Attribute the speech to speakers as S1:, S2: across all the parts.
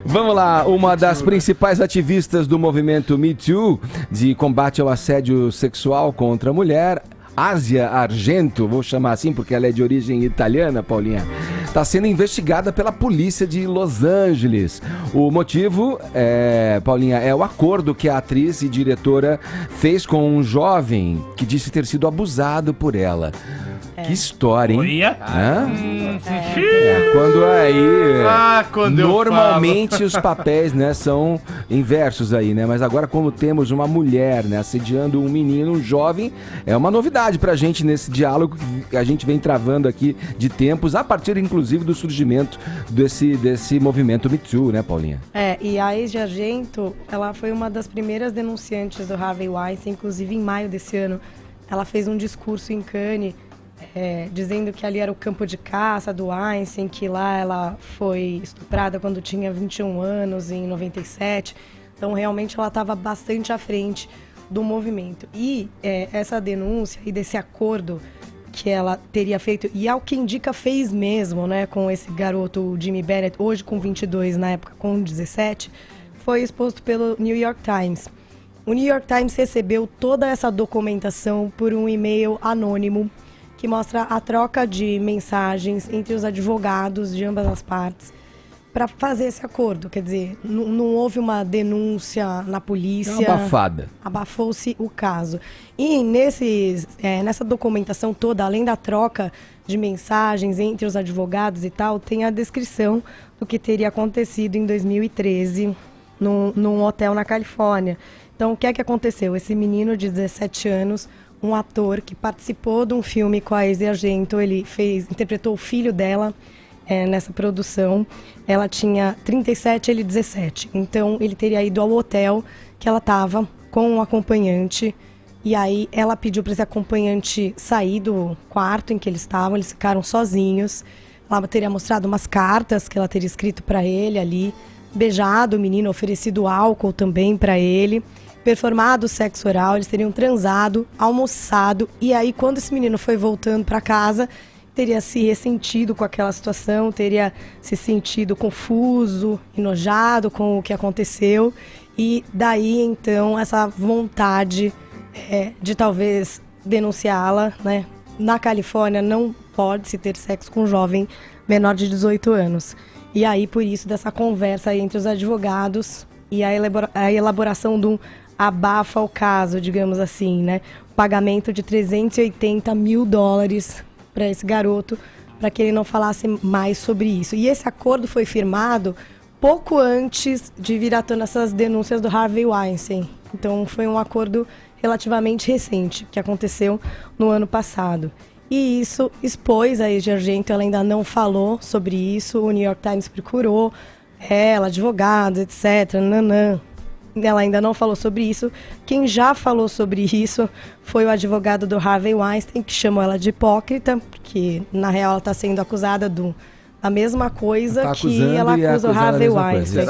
S1: Vamos lá, uma das principais ativistas do movimento Me Too, de combate ao assédio sexual contra a mulher, Asia Argento, vou chamar assim porque ela é de origem italiana, Paulinha, está sendo investigada pela polícia de Los Angeles. O motivo, Paulinha, é o acordo que a atriz e diretora fez com um jovem que disse ter sido abusado por ela. Que história, hein? Quando aí... normalmente os papéis, né, são inversos aí, né? Mas agora, como temos uma mulher, né, assediando um menino, um jovem, é uma novidade pra gente nesse diálogo que a gente vem travando aqui de tempos, a partir, inclusive, do surgimento desse movimento Me Too, né, Paulinha?
S2: E a Asia Argento, ela foi uma das primeiras denunciantes do Harvey Weinstein, inclusive em maio desse ano. Ela fez um discurso em Cannes, dizendo que ali era o campo de caça do Weinstein, que lá ela foi estuprada quando tinha 21 anos, em 97. Então, realmente, ela estava bastante à frente do movimento. E essa denúncia e desse acordo que ela teria feito, e ao que indica fez mesmo, né, com esse garoto, o Jimmy Bennett, hoje com 22, na época com 17, foi exposto pelo New York Times. O New York Times recebeu toda essa documentação por um e-mail anônimo, que mostra a troca de mensagens entre os advogados de ambas as partes para fazer esse acordo. Quer dizer, não houve uma denúncia na polícia.
S1: É uma abafada.
S2: Abafou-se o caso. E nessa documentação toda, além da troca de mensagens entre os advogados e tal, tem a descrição do que teria acontecido em 2013 num hotel na Califórnia. Então, o que é que aconteceu? Esse menino de 17 anos... um ator que participou de um filme com a Asia Argento, ele interpretou o filho dela nessa produção. Ela tinha 37, ele 17. Então, ele teria ido ao hotel que ela estava com um acompanhante. E aí, ela pediu para esse acompanhante sair do quarto em que eles estavam. Eles ficaram sozinhos. Ela teria mostrado umas cartas que ela teria escrito para ele ali. Beijado o menino, oferecido álcool também para ele. Performado sexo oral, eles teriam transado, almoçado, e aí quando esse menino foi voltando para casa, teria se ressentido com aquela situação, teria se sentido confuso, enojado com o que aconteceu, e daí então essa vontade de talvez denunciá-la, né? Na Califórnia não pode-se ter sexo com um jovem menor de 18 anos. E aí por isso dessa conversa aí entre os advogados e a elaboração de um abafa o caso, digamos assim, né? Pagamento de $380 mil para esse garoto, para que ele não falasse mais sobre isso. E esse acordo foi firmado pouco antes de vir à tona essas denúncias do Harvey Weinstein. Então, foi um acordo relativamente recente, que aconteceu no ano passado. E isso expôs a Asia Argento, ela ainda não falou sobre isso, o New York Times procurou ela, advogados, etc., Ela ainda não falou sobre isso. Quem já falou sobre isso foi o advogado do Harvey Weinstein, que chamou ela de hipócrita, porque, na real, ela está sendo acusada da mesma coisa que ela acusa o Harvey Weinstein.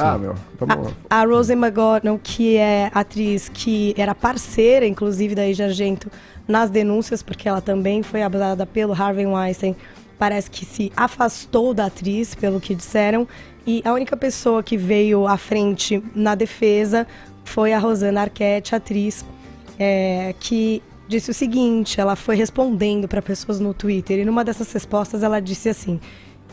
S2: A Rosie McGowan, que é atriz que era parceira, inclusive, da Asia Argento nas denúncias, porque ela também foi abusada pelo Harvey Weinstein, parece que se afastou da atriz, pelo que disseram. E a única pessoa que veio à frente na defesa foi a Rosanna Arquette, atriz, que disse o seguinte, ela foi respondendo para pessoas no Twitter, e numa dessas respostas ela disse assim: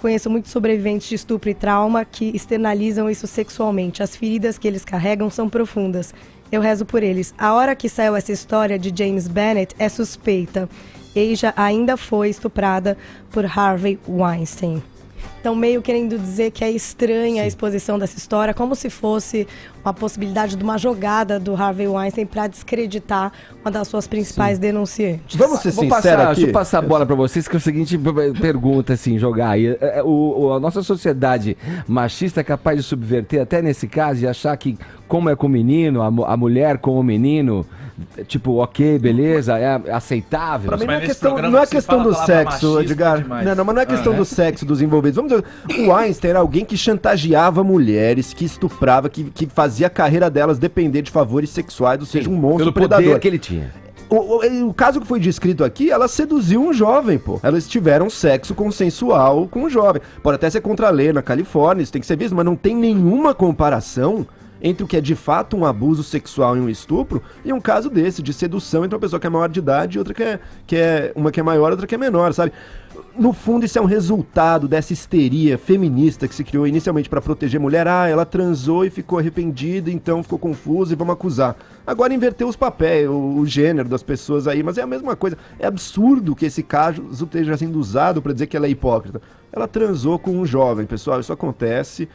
S2: conheço muitos sobreviventes de estupro e trauma que externalizam isso sexualmente. As feridas que eles carregam são profundas. Eu rezo por eles. A hora que saiu essa história de James Bennett é suspeita. Asia ainda foi estuprada por Harvey Weinstein. Então, meio querendo dizer que é estranha a exposição dessa história, como se fosse uma possibilidade de uma jogada do Harvey Weinstein para descreditar uma das suas principais denunciantes.
S1: Vamos ser sinceros aqui. Deixa eu passar a bola para vocês, que é o seguinte pergunta, assim, jogar aí. A nossa sociedade machista é capaz de subverter, até nesse caso, e achar que, como é com o menino, a mulher com o menino, tipo, ok, beleza, é aceitável.
S3: Pra mim não é questão do sexo, Edgar. Não, mas não é questão do sexo dos envolvidos. Vamos dizer, o Weinstein era alguém que chantageava mulheres, que estuprava, que fazia a carreira delas depender de favores sexuais, ou seja, um monstro
S1: pelo
S3: predador.
S1: poder que ele tinha.
S3: O caso que foi descrito aqui, ela seduziu um jovem, pô. Elas tiveram sexo consensual com um jovem. Pode até ser contra a lei na Califórnia, isso tem que ser visto, mas não tem nenhuma comparação entre o que é de fato um abuso sexual e um estupro e um caso desse, de sedução entre uma pessoa que é maior de idade e outra uma que é maior e outra que é menor, sabe? No fundo, isso é um resultado dessa histeria feminista que se criou inicialmente para proteger a mulher. Ela transou e ficou arrependida, então ficou confusa e vamos acusar. Agora inverteu os papéis, o gênero das pessoas aí, mas é a mesma coisa. É absurdo que esse caso esteja sendo usado para dizer que ela é hipócrita. Ela transou com um jovem, pessoal, isso acontece.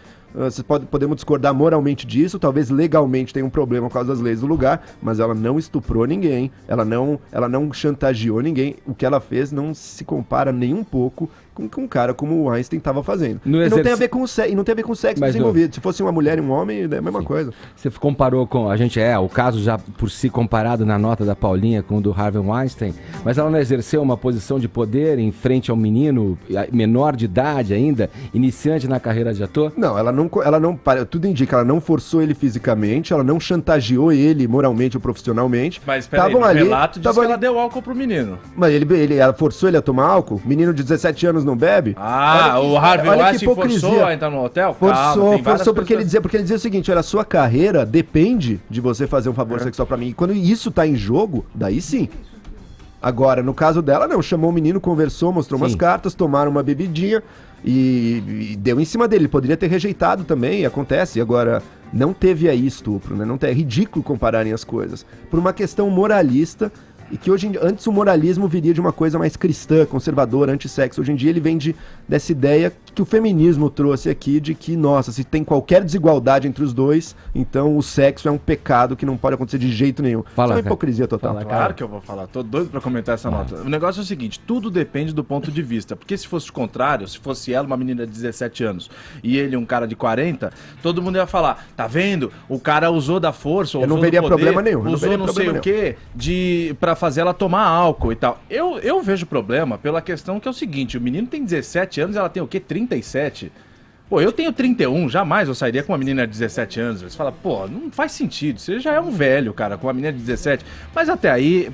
S3: Podemos discordar moralmente disso, talvez legalmente tenha um problema por causa das leis do lugar, mas ela não estuprou ninguém, ela não chantageou ninguém. O que ela fez não se compara nem um pouco com que um cara como o Weinstein estava fazendo. Não tem a ver com o sexo desenvolvido. Se fosse uma mulher e um homem, é a mesma coisa.
S1: Você comparou com... o caso já por si comparado na nota da Paulinha com o do Harvey Weinstein, mas ela não exerceu uma posição de poder em frente ao menino menor de idade ainda, iniciante na carreira de ator?
S3: Não, ela não, tudo indica, ela não forçou ele fisicamente, ela não chantageou ele moralmente ou profissionalmente.
S4: Mas peraí, o relato diz que ela deu álcool pro menino.
S3: Mas ela forçou ele a tomar álcool? Menino de 17 anos não bebe?
S4: O Harvey Weinstein forçou a entrar no hotel?
S3: Forçou porque ele dizia o seguinte, olha, a sua carreira depende de você fazer um favor sexual pra mim. E quando isso tá em jogo, daí sim. Agora, no caso dela, não, chamou o menino, conversou, mostrou umas cartas, tomaram uma bebidinha e deu em cima dele. Ele poderia ter rejeitado também, acontece. Agora, não teve aí estupro, né? É ridículo compararem as coisas. Por uma questão moralista, e que antes o moralismo viria de uma coisa mais cristã, conservadora, antissexo. Hoje em dia ele vem dessa ideia que o feminismo trouxe aqui, de que, nossa, se tem qualquer desigualdade entre os dois, então o sexo é um pecado que não pode acontecer de jeito nenhum. Isso é uma hipocrisia total.
S4: Claro que eu vou falar, tô doido pra comentar essa nota. O negócio é o seguinte, tudo depende do ponto de vista, porque se fosse o contrário, se fosse ela uma menina de 17 anos e ele um cara de 40, todo mundo ia falar, tá vendo? O cara usou da força,
S3: eu não veria problema nenhum.
S4: Usou não sei o quê pra fazer ela tomar álcool e tal. Eu vejo problema pela questão que é o seguinte, o menino tem 17 anos, ela tem o quê? 37? Pô, eu tenho 31, jamais eu sairia com uma menina de 17 anos. Você fala, pô, não faz sentido, você já é um velho, cara, com uma menina de 17. Mas até aí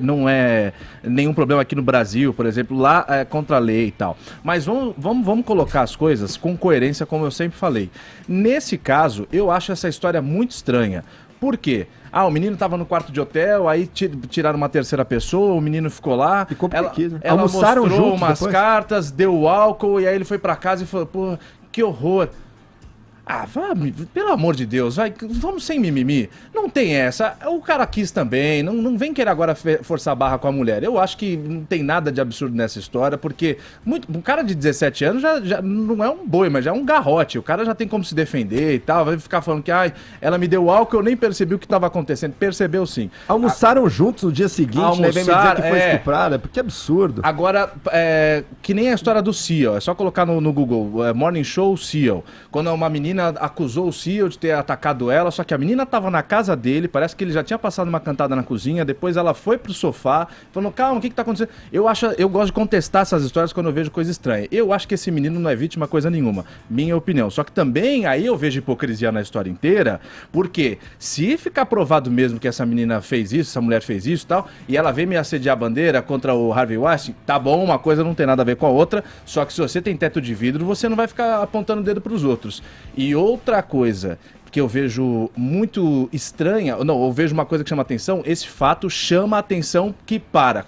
S4: não é nenhum problema aqui no Brasil, por exemplo, lá é contra a lei e tal. Mas vamos colocar as coisas com coerência, como eu sempre falei. Nesse caso, eu acho essa história muito estranha. Por quê? O menino tava no quarto de hotel, aí tiraram uma terceira pessoa, o menino ficou lá.
S3: Ficou porque né?
S4: Ela mostrou umas cartas, deu álcool, e aí ele foi pra casa e falou, pô, que horror. Pelo amor de Deus, vamos sem mimimi. Não tem essa. O cara quis também, não vem querer agora forçar a barra com a mulher. Eu acho que não tem nada de absurdo nessa história, porque um cara de 17 anos já não é um boi, mas já é um garrote. O cara já tem como se defender e tal. Vai ficar falando que ela me deu álcool, eu nem percebi o que estava acontecendo. Percebeu sim.
S3: Almoçaram juntos no dia seguinte, né? Vem me dizer que foi estuprada, porque é absurdo.
S4: Agora, que nem a história do Seal. É só colocar no Google, Morning Show Seal. Quando uma menina acusou o Seal de ter atacado ela, só que a menina estava na casa dele, parece que ele já tinha passado uma cantada na cozinha, depois ela foi pro sofá, falou, calma, o que tá acontecendo? Eu gosto de contestar essas histórias quando eu vejo coisa estranha. Eu acho que esse menino não é vítima coisa nenhuma, minha opinião. Só que também, aí eu vejo hipocrisia na história inteira, porque se ficar provado mesmo que essa menina fez isso, essa mulher fez isso e tal, e ela vem me assediar a bandeira contra o Harvey Weinstein, tá bom, uma coisa não tem nada a ver com a outra, só que se você tem teto de vidro, você não vai ficar apontando o dedo pros outros. E outra coisa que eu vejo muito estranha, eu vejo uma coisa que chama atenção, esse fato chama a atenção que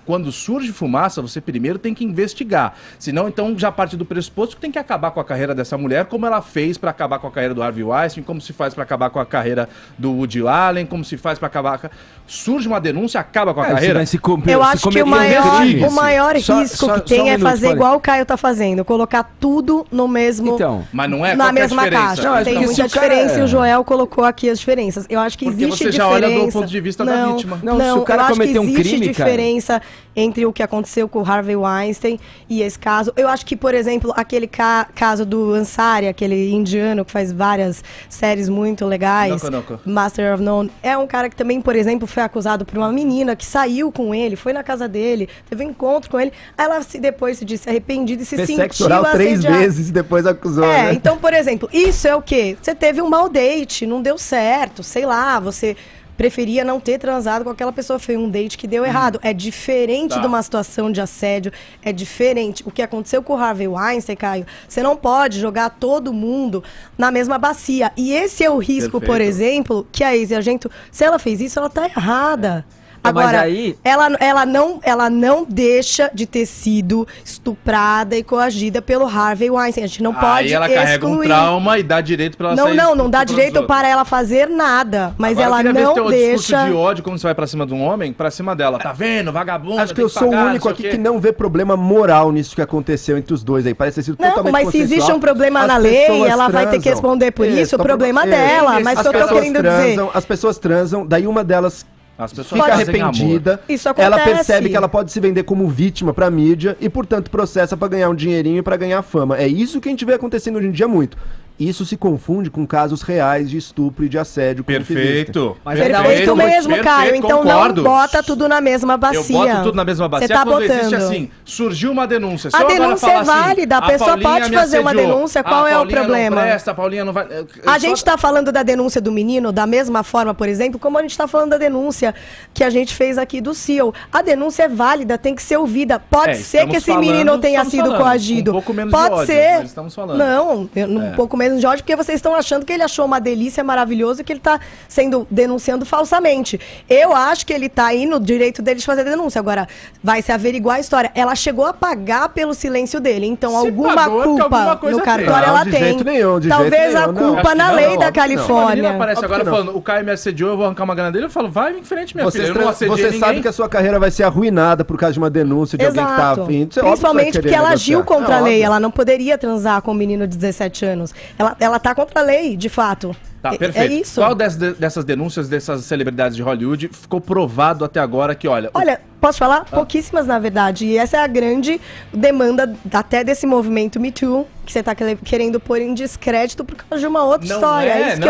S4: quando surge fumaça, você primeiro tem que investigar, senão então já parte do pressuposto que tem que acabar com a carreira dessa mulher, como ela fez para acabar com a carreira do Harvey Weinstein, como se faz para acabar com a carreira do Woody Allen, como se faz para acabar... Surge uma denúncia, acaba com a carreira?
S2: Eu acho que o maior risco que tem é fazer igual o Caio tá fazendo, colocar tudo no mesmo...
S1: Então,
S4: mas não é
S2: na mesma caixa.
S1: Não,
S2: tem muita diferença e o Joel colocou aqui as diferenças. Eu acho que existe diferença.
S4: Porque você já olha do ponto de vista da vítima.
S1: Não, se o cara cometeu um crime,
S2: existe diferença entre o que aconteceu com o Harvey Weinstein e esse caso. Eu acho que, por exemplo, aquele caso do Ansari, aquele indiano que faz várias séries muito legais, Master of None, é um cara que também, por exemplo, foi acusado por uma menina que saiu com ele, foi na casa dele, teve um encontro com ele, aí ela depois se disse arrependida e se sentiu
S3: sexo oral 3 vezes e depois acusou, né?
S2: Então, por exemplo, isso é o quê? Você teve um mau date, não deu certo, sei lá, você preferia não ter transado com aquela pessoa, foi um date que deu errado. É diferente
S4: Tá.
S2: de uma situação de assédio, é diferente. O que aconteceu com o Harvey Weinstein, Caio, você não pode jogar todo mundo na mesma bacia. E esse é o risco, por
S4: Perfeito.
S2: exemplo, que a ex-agente, se ela fez isso, ela tá errada.
S5: Mas
S2: Agora,
S5: aí-
S2: ela não deixa de ter sido estuprada e coagida pelo Harvey Weinstein. A gente não pode
S4: Aí ela carrega um
S2: excluir.
S4: trauma e dá direito pra ela
S2: Não,
S4: sair
S2: não dá
S4: estuprando
S2: direito
S4: os outros.
S2: para ela fazer nada. Mas
S4: Agora, eu
S2: ela
S4: queria ver
S2: não
S4: se tem um discurso
S2: deixa.
S4: de ódio quando você vai pra cima de um homem, pra cima dela. Tá vendo, vagabundo?
S3: Acho que eu sou o único aqui que não vê problema moral nisso que aconteceu entre os dois aí. Parece ter sido
S2: Não,
S3: totalmente
S2: mas se existe
S3: consensual.
S2: um problema
S3: As
S2: na lei,
S3: pessoas
S2: ela vai ter que
S3: transam.
S2: responder por isso, o
S3: tá
S2: problema
S3: bom.
S2: dela. Mas
S3: As
S2: o que eu tô
S3: pessoas
S2: querendo dizer.
S3: transam, as pessoas transam, daí uma delas
S4: As pessoas
S3: fica
S4: fazem
S3: arrependida,
S2: amor. Isso
S3: ela
S2: acontece.
S3: percebe que ela pode se vender como vítima pra mídia e, portanto, processa pra ganhar um dinheirinho e pra ganhar fama. É isso que a gente vê acontecendo hoje em dia muito. Isso se confunde com casos reais de estupro e de assédio. como fizeste.
S4: Perfeito.
S5: Mas ainda
S2: Perfeito
S5: mais-
S2: mesmo, Caio. Então
S4: concordo.
S2: não bota tudo na mesma bacia.
S4: Eu boto tudo na mesma bacia
S2: Você tá
S4: quando existe
S2: botando.
S4: assim, surgiu uma denúncia. Se
S2: A
S4: eu agora
S2: denúncia
S4: falar
S2: é válida, a pessoa
S4: Paulinha
S2: pode
S4: me
S2: fazer uma
S4: assediou,
S2: denúncia, qual é o
S4: Paulinha
S2: problema?
S4: Não presta, a Paulinha não vai...
S2: A gente tá falando da denúncia do menino da mesma forma, por exemplo, como a gente tá falando da denúncia que a gente fez aqui do CEO. A denúncia é válida, tem que ser ouvida. Pode ser que esse menino tenha sido coagido.
S4: Um pouco menos
S2: Pode
S4: de ódio,
S2: ser.
S4: mas estamos falando.
S2: Não, um pouco menos de ódio, porque vocês estão achando que ele achou uma delícia maravilhosa e que ele tá sendo denunciando falsamente. Eu acho que ele tá aí no direito dele de fazer denúncia. Agora, vai se averiguar a história. Ela chegou a pagar pelo silêncio dele, então
S4: Se
S2: alguma
S4: pagou, é porque
S2: culpa
S4: alguma coisa
S2: no
S4: tem.
S2: cartório
S3: Não,
S2: ela
S3: de
S2: tem.
S3: jeito nenhum, de
S2: Talvez
S3: jeito
S2: a
S3: nenhum, não.
S2: culpa
S3: Acho
S2: na
S3: que
S2: lei
S3: não,
S2: da
S3: óbvio que não.
S4: Se uma menina
S2: Califórnia.
S4: aparece
S3: Óbvio
S4: agora
S3: que não.
S4: falando, o Caio me assediou, eu vou arrancar uma grana dele, eu falo, vai em frente, minha filha, eu não assediei
S3: Você
S4: ninguém.
S3: sabe que a sua carreira vai ser arruinada por causa de uma denúncia de alguém que tá
S2: Exato.
S3: afim. Isso é óbvio que você vai
S2: Principalmente
S3: querer
S2: porque ela agiu
S3: negociar.
S2: contra
S3: É
S2: a lei.
S3: óbvio.
S2: Ela não poderia transar com um menino de 17 anos. Ela tá contra a lei, de fato.
S4: Tá,
S2: É
S4: perfeito.
S2: isso.
S4: Qual dessas denúncias dessas celebridades de Hollywood ficou provado até agora que, olha...
S2: Olha, posso falar? Pouquíssimas, na verdade. E essa é a grande demanda até desse movimento Me Too, que você tá querendo pôr em descrédito por causa de uma outra história. É isso que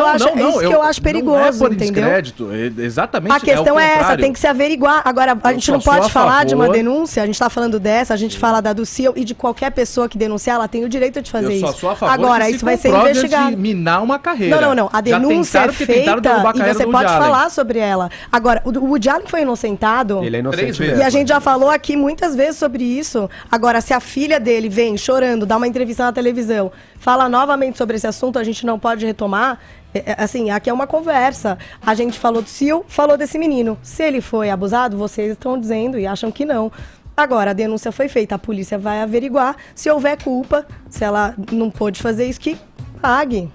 S2: eu acho perigoso,
S4: não é por
S2: entendeu?
S4: descrédito, exatamente.
S2: A questão
S4: o
S2: é essa,
S4: contrário.
S2: tem que se averiguar. Agora, a
S4: Eu
S2: gente
S4: só
S2: não
S4: sou
S2: pode
S4: a
S2: falar de uma
S4: favor.
S2: denúncia, a gente tá falando dessa, a gente fala da do CEO e de qualquer pessoa que denunciar, ela tem o direito de fazer
S4: Eu
S2: isso.
S4: só sou a favor
S2: Agora,
S4: que
S2: isso
S4: se
S2: vai ser
S4: comprove antes
S2: investigado.
S4: de minar uma carreira.
S2: Não. A
S4: Já
S2: denúncia
S4: tentaram,
S2: é
S4: porque tentaram
S2: feita
S4: derrubar a
S2: e
S4: carreira
S2: você
S4: do
S2: pode
S4: Woody Allen.
S2: falar sobre ela. Agora, o Woody Allen foi inocentado.
S3: Ele é
S4: 3
S3: inocente
S4: vezes.
S3: mesmo.
S2: E a gente já falou aqui muitas vezes sobre isso. Agora, se a filha dele vem chorando, dá uma entrevista na televisão, fala novamente sobre esse assunto, a gente não pode retomar. Assim, aqui é uma conversa. A gente falou do CEO, falou desse menino. Se ele foi abusado, vocês estão dizendo e acham que não. Agora, a denúncia foi feita, a polícia vai averiguar. Se houver culpa, se ela não pôde fazer isso, que pague.